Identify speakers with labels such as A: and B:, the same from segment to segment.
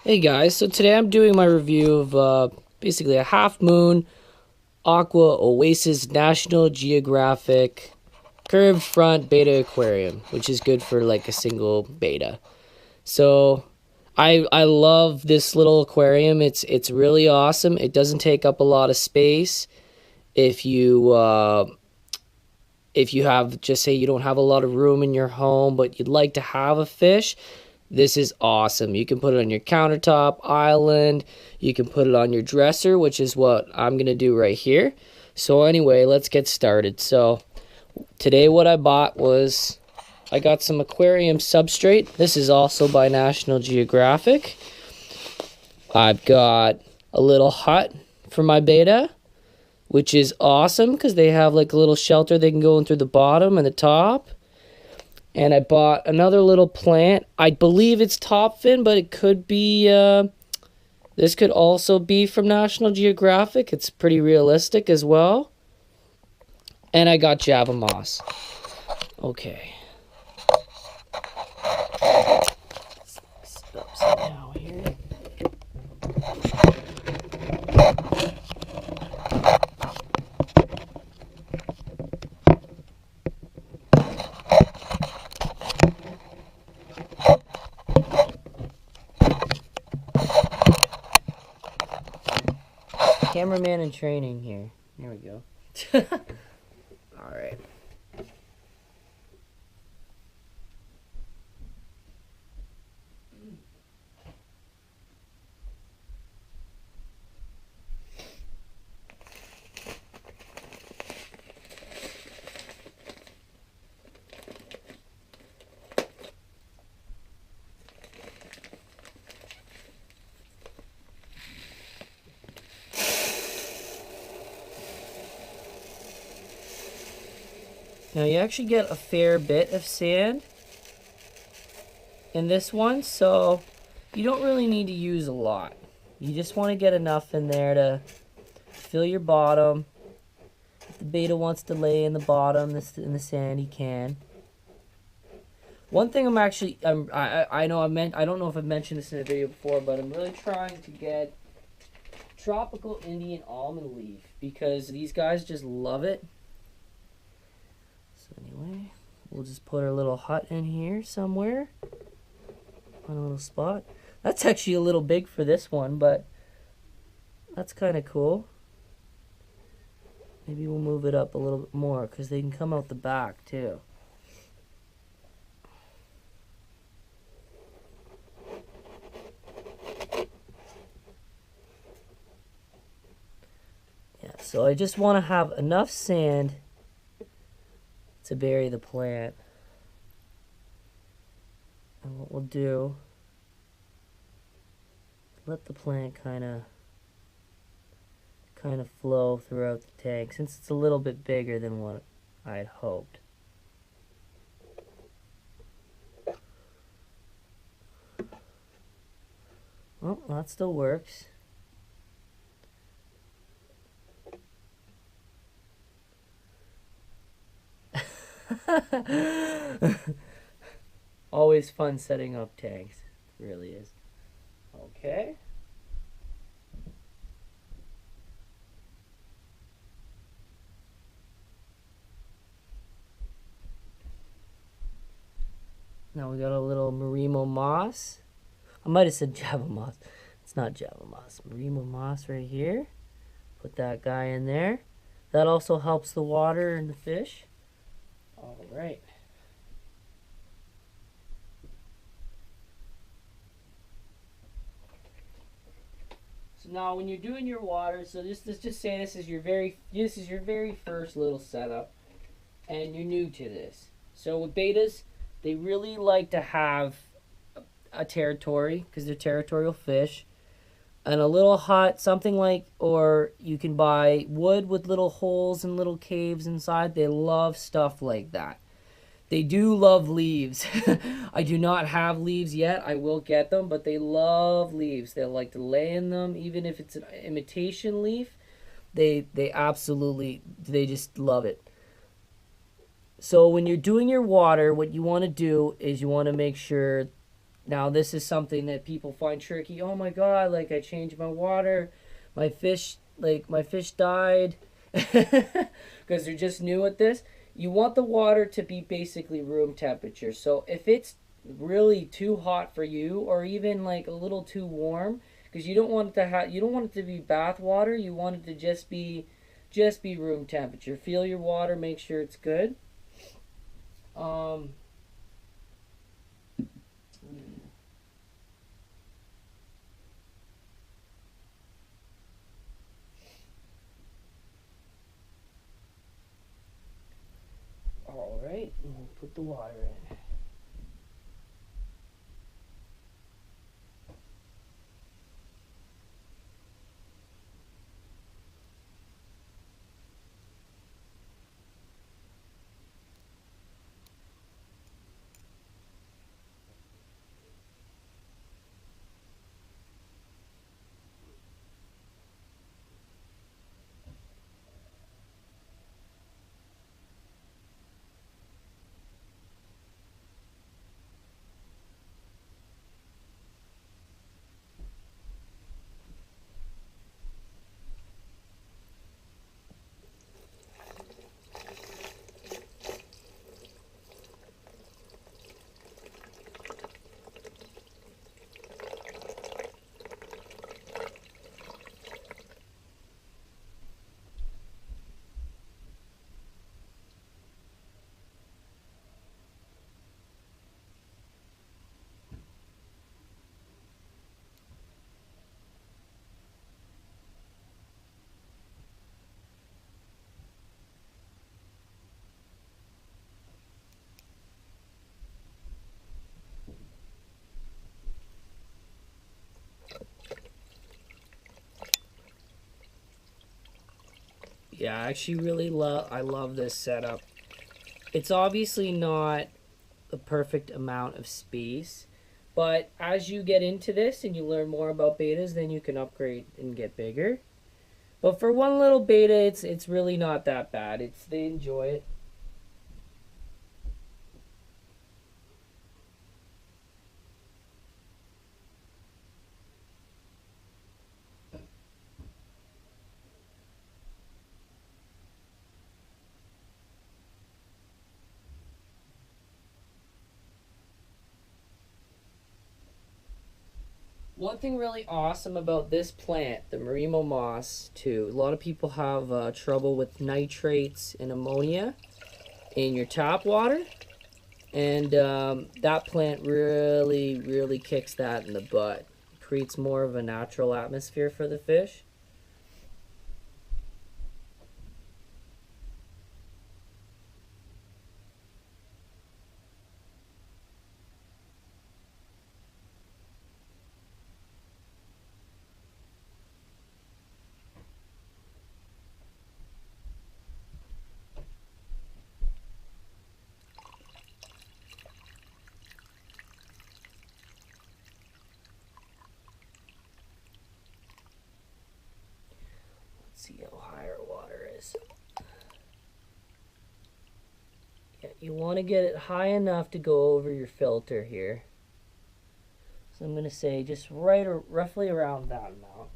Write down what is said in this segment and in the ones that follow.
A: Hey guys, so today I'm doing my review of basically a half-moon Aqua Oasis National Geographic curved front Betta Aquarium, which is good for like a single Betta. So I love this little aquarium. It's really awesome. It doesn't take up a lot of space. If you have, just say you don't have a lot of room in your home, but you'd like to have a fish, this is awesome. You can put it on your countertop, island. You can put it on your dresser, which is what I'm going to do right here. So anyway, let's get started. So today what I bought was, I got some aquarium substrate. This is also by National Geographic. I've got a little hut for my Betta, which is awesome because they have like a little shelter they can go in through the bottom and the top. And I bought another little plant. I believe it's top fin, but it could be, this could also be from National Geographic. It's pretty realistic as well. And I got Java moss. Okay. Upside down here. Cameraman in training here. There we go. All right. Now you actually get a fair bit of sand in this one, so you don't really need to use a lot. You just want to get enough in there to fill your bottom. If the Betta wants to lay in the bottom, in the sand, he can. One thing I don't know if I've mentioned this in a video before, but I'm really trying to get tropical Indian almond leaf because these guys just love it. So anyway, we'll just put our little hut in here somewhere. On a little spot. That's actually a little big for this one, but that's kind of cool. Maybe we'll move it up a little bit more because they can come out the back too. Yeah, so I just want to have enough sand to bury the plant. And what we'll do, let the plant kind of flow throughout the tank since it's a little bit bigger than what I had hoped. Well, that still works. Always fun setting up tanks. It really is. Okay. Now we got a little Marina moss. I might have said Java moss. It's not Java moss. Marina moss right here. Put that guy in there. That also helps the water and the fish. All right. So now when you're doing your water, so let's just say this is your very first little setup and you're new to this. So with Bettas, they really like to have a territory because they're territorial fish. And a little hut, something like, or you can buy wood with little holes and little caves inside. They love stuff like that. They do love leaves. I do not have leaves yet. I will get them, but they love leaves. They like to lay in them, even if it's an imitation leaf. They just love it. So when you're doing your water, what you want to do is you want to make sure Now this is something that people find tricky. Oh my god, like I changed my water, my fish died because they're just new at this. You want the water to be basically room temperature. So if it's really too hot for you, or even like a little too warm, because you don't want it to you don't want it to be bath water. You want it to just be room temperature. Feel your water, make sure it's good. All right, and we'll put the water in. Yeah, I actually really love this setup. It's obviously not the perfect amount of space, but as you get into this and you learn more about betas, then you can upgrade and get bigger. But for one little beta, it's really not that bad. They enjoy it. One thing really awesome about this plant, the Marina moss, too. A lot of people have trouble with nitrates and ammonia in your tap water, and that plant really kicks that in the butt. Creates more of a natural atmosphere for the fish. See how high our water is. Yeah, you want to get it high enough to go over your filter here. So I'm going to say just right or roughly around that amount.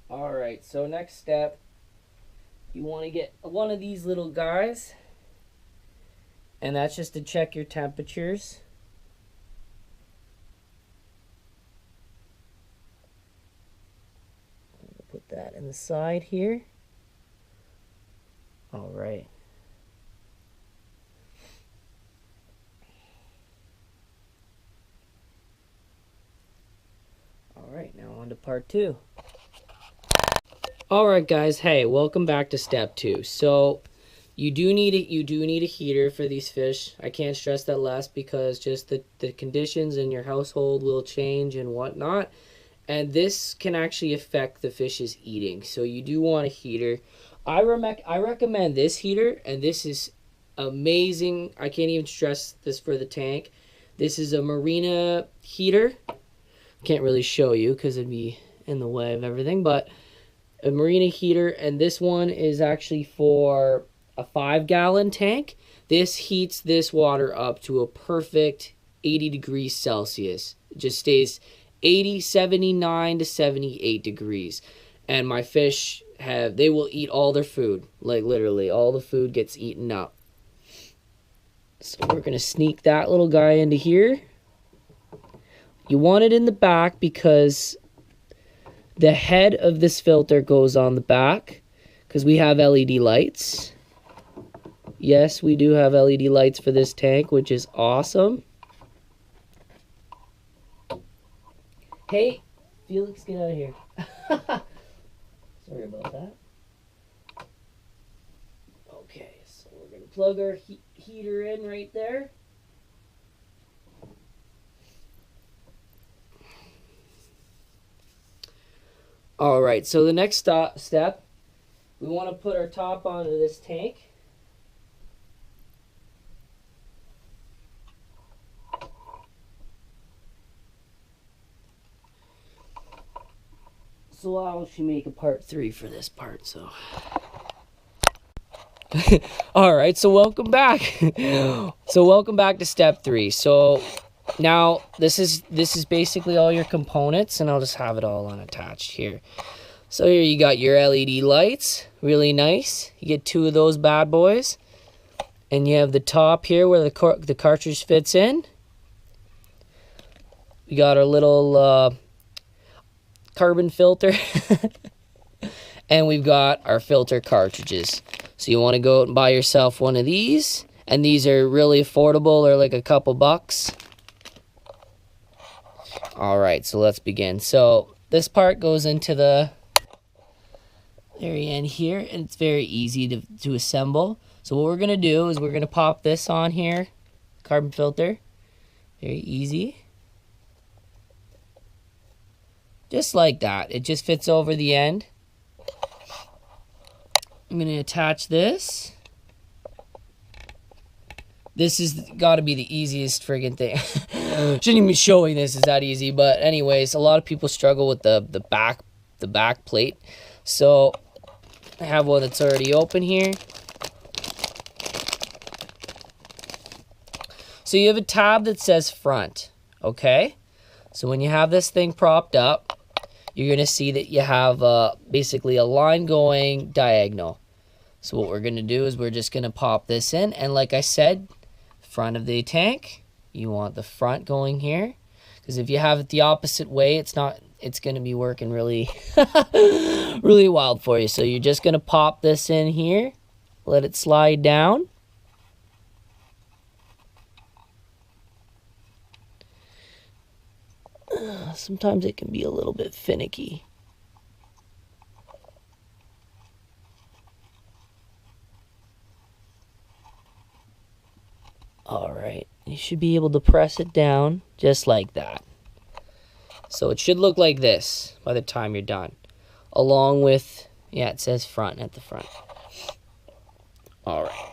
A: Alright, so next step, you want to get one of these little guys, and that's just to check your temperatures. Put that in the side here. All right. All right, now on to part 2. All right, guys. Hey, welcome back to step 2. So you do need a heater for these fish. I can't stress that less, because just the conditions in your household will change and whatnot. And this can actually affect the fish's eating. So you do want a heater. I recommend this heater, and this is amazing. I can't even stress this for the tank. This is a Marina Heater. Can't really show you because it'd be in the way of everything, but a Marina Heater, and this one is actually for a 5-gallon tank. This heats this water up to a perfect 80 degrees Celsius. It just stays 80, 79 to 78 degrees. And my fish they will eat all their food. Like literally, all the food gets eaten up. So we're going to sneak that little guy into here. You want it in the back because the head of this filter goes on the back because we have LED lights. Yes, we do have LED lights for this tank, which is awesome. Hey, Felix, get out of here. Sorry about that. Okay, so we're going to plug our heater in right there. All right, so the next step, we want to put our top onto this tank. So I'll actually make a part 3 for this part, so. All right, so welcome back. Welcome back to step 3. So now this is basically all your components, and I'll just have it all unattached here. So here you got your LED lights, really nice. You get 2 of those bad boys, and you have the top here where the cartridge fits in. We got our little carbon filter, and we've got our filter cartridges. So you want to go out and buy yourself one of these, and these are really affordable. They're like a couple bucks. All right, so let's begin. So this part goes into the very end here, and it's very easy to assemble. So what we're going to do is we're going to pop this on here, carbon filter. Very easy. Just like that. It just fits over the end. I'm going to attach this. This has got to be the easiest friggin' thing. Shouldn't even be showing this. It's that easy. But anyways, a lot of people struggle with the back plate. So I have one that's already open here. So you have a tab that says front. Okay? So when you have this thing propped up, you're going to see that you have basically a line going diagonal. So what we're going to do is we're just going to pop this in. And like I said, front of the tank, you want the front going here. Because if you have it the opposite way, it's going to be working really, really wild for you. So you're just going to pop this in here, let it slide down. Sometimes it can be a little bit finicky. All right, you should be able to press it down just like that. So it should look like this by the time you're done. Along with, yeah, it says front at the front. All right.